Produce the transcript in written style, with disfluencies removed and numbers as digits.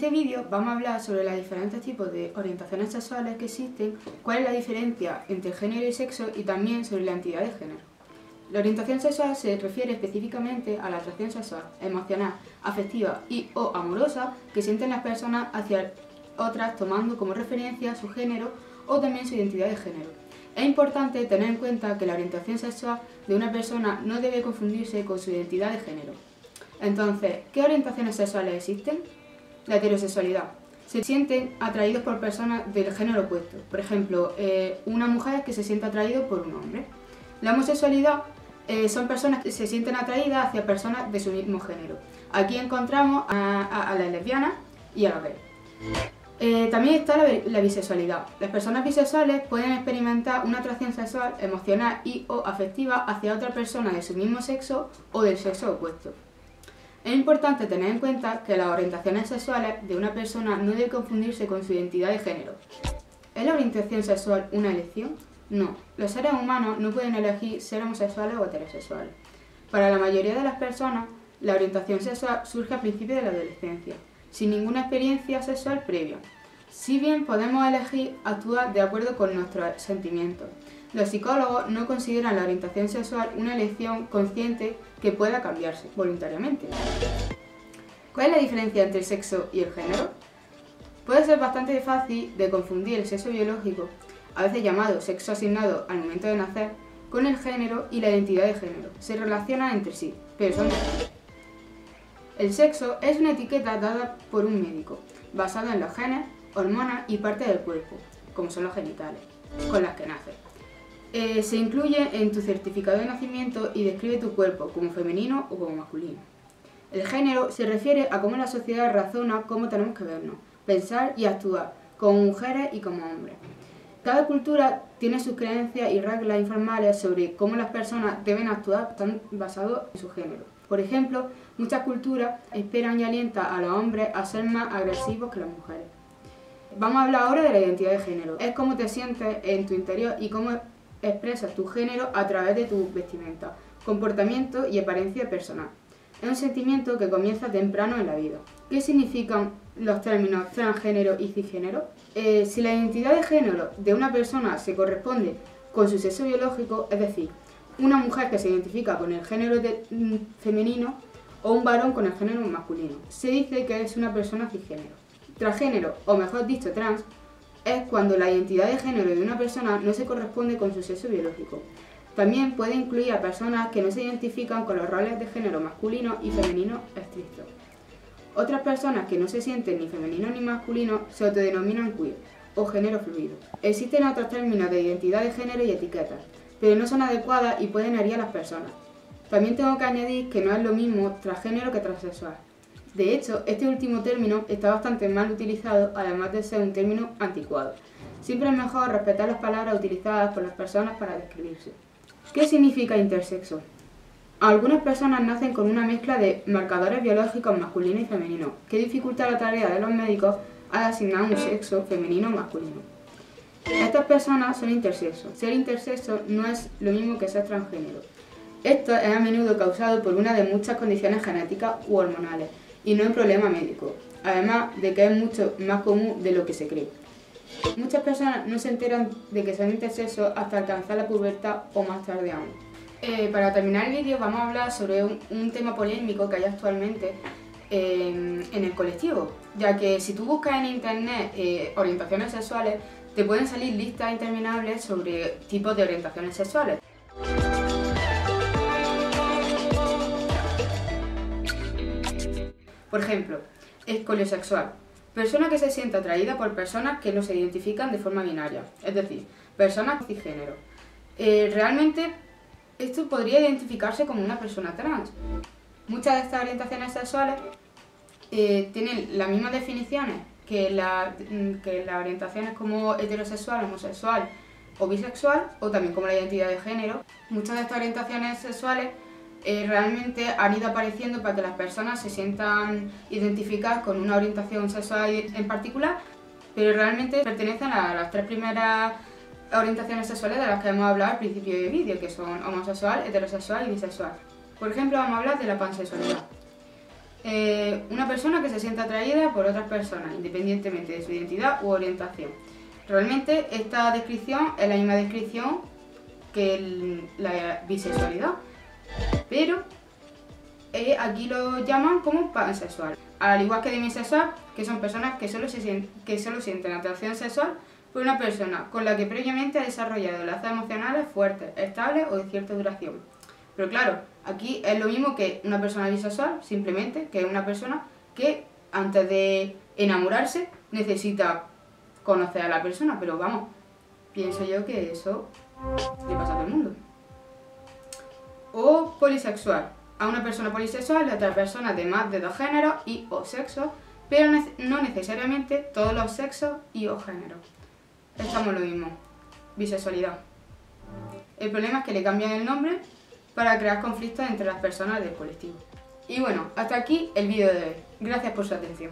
este vídeo vamos a hablar sobre los diferentes tipos de orientaciones sexuales que existen, cuál es la diferencia entre género y sexo y también sobre la identidad de género. La orientación sexual se refiere específicamente a la atracción sexual, emocional, afectiva y o amorosa que sienten las personas hacia otras tomando como referencia su género o también su identidad de género. Es importante tener en cuenta que la orientación sexual de una persona no debe confundirse con su identidad de género. Entonces, ¿qué orientaciones sexuales existen? La heterosexualidad. Se sienten atraídos por personas del género opuesto. Por ejemplo, una mujer que se siente atraída por un hombre. La homosexualidad son personas que se sienten atraídas hacia personas de su mismo género. Aquí encontramos a las lesbianas y a los gays. También está la bisexualidad. Las personas bisexuales pueden experimentar una atracción sexual, emocional y o afectiva hacia otra persona de su mismo sexo o del sexo opuesto. Es importante tener en cuenta que las orientaciones sexuales de una persona no deben confundirse con su identidad de género. ¿Es la orientación sexual una elección? No. Los seres humanos no pueden elegir ser homosexuales o heterosexuales. Para la mayoría de las personas, la orientación sexual surge a principios de la adolescencia, sin ninguna experiencia sexual previa. Si bien podemos elegir actuar de acuerdo con nuestros sentimientos, los psicólogos no consideran la orientación sexual una elección consciente que pueda cambiarse voluntariamente. ¿Cuál es la diferencia entre el sexo y el género? Puede ser bastante fácil de confundir el sexo biológico, a veces llamado sexo asignado al momento de nacer, con el género y la identidad de género. Se relacionan entre sí, pero son diferentes. El sexo es una etiqueta dada por un médico, basada en los genes, hormonas y partes del cuerpo, como son los genitales, con las que naces. Se incluye en tu certificado de nacimiento y describe tu cuerpo como femenino o como masculino. El género se refiere a cómo la sociedad razona cómo tenemos que vernos, pensar y actuar, como mujeres y como hombres. Cada cultura tiene sus creencias y reglas informales sobre cómo las personas deben actuar, están basados en su género. Por ejemplo, muchas culturas esperan y alientan a los hombres a ser más agresivos que las mujeres. Vamos a hablar ahora de la identidad de género. Es cómo te sientes en tu interior y cómo expresas tu género a través de tu vestimenta, comportamiento y apariencia personal. Es un sentimiento que comienza temprano en la vida. ¿Qué significan los términos transgénero y cisgénero? Si la identidad de género de una persona se corresponde con su sexo biológico, es decir, una mujer que se identifica con el género femenino o un varón con el género masculino, se dice que es una persona cisgénero. Transgénero, o mejor dicho trans, es cuando la identidad de género de una persona no se corresponde con su sexo biológico. También puede incluir a personas que no se identifican con los roles de género masculino y femenino estrictos. Otras personas que no se sienten ni femenino ni masculino se autodenominan queer o género fluido. Existen otros términos de identidad de género y etiquetas, pero no son adecuadas y pueden herir a las personas. También tengo que añadir que no es lo mismo transgénero que transexual. De hecho, este último término está bastante mal utilizado, además de ser un término anticuado. Siempre es mejor respetar las palabras utilizadas por las personas para describirse. ¿Qué significa intersexo? Algunas personas nacen con una mezcla de marcadores biológicos masculino y femenino, que dificulta la tarea de los médicos al asignar un sexo femenino o masculino. Estas personas son intersexo. Ser intersexo no es lo mismo que ser transgénero. Esto es a menudo causado por una de muchas condiciones genéticas u hormonales, y no un problema médico, además de que es mucho más común de lo que se cree. Muchas personas no se enteran de que son intersexos hasta alcanzar la pubertad o más tarde aún. Para terminar el vídeo vamos a hablar sobre un tema polémico que hay actualmente en el colectivo, ya que si tú buscas en internet orientaciones sexuales, te pueden salir listas interminables sobre tipos de orientaciones sexuales. Por ejemplo, escoliosexual. Persona que se siente atraída por personas que no se identifican de forma binaria, es decir, personas cisgénero. Realmente esto podría identificarse como una persona trans. Muchas de estas orientaciones sexuales tienen las mismas definiciones que las orientaciones como heterosexual, homosexual o bisexual, o también como la identidad de género. Muchas de estas orientaciones sexuales realmente han ido apareciendo para que las personas se sientan identificadas con una orientación sexual en particular, pero realmente pertenecen a las tres primeras orientaciones sexuales de las que hemos hablado al principio del vídeo, que son homosexual, heterosexual y bisexual. Por ejemplo, vamos a hablar de la pansexualidad. Una persona que se siente atraída por otras personas, independientemente de su identidad u orientación. Realmente esta descripción es la misma descripción que la bisexualidad, pero aquí lo llaman como pansexual. Al igual que demisexual, que son personas que solo sienten atracción sexual por una persona con la que previamente ha desarrollado lazos emocionales fuertes, estables o de cierta duración. Pero claro, aquí es lo mismo que una persona bisexual, simplemente que es una persona que antes de enamorarse necesita conocer a la persona, pero vamos, pienso yo que eso le pasa a todo el mundo. O polisexual. A una persona polisexual y a otra persona de más de dos géneros y o sexos, pero no necesariamente todos los sexos y o géneros. Estamos lo mismo. Bisexualidad. El problema es que le cambian el nombre para crear conflictos entre las personas del colectivo. Y bueno, hasta aquí el vídeo de hoy. Gracias por su atención.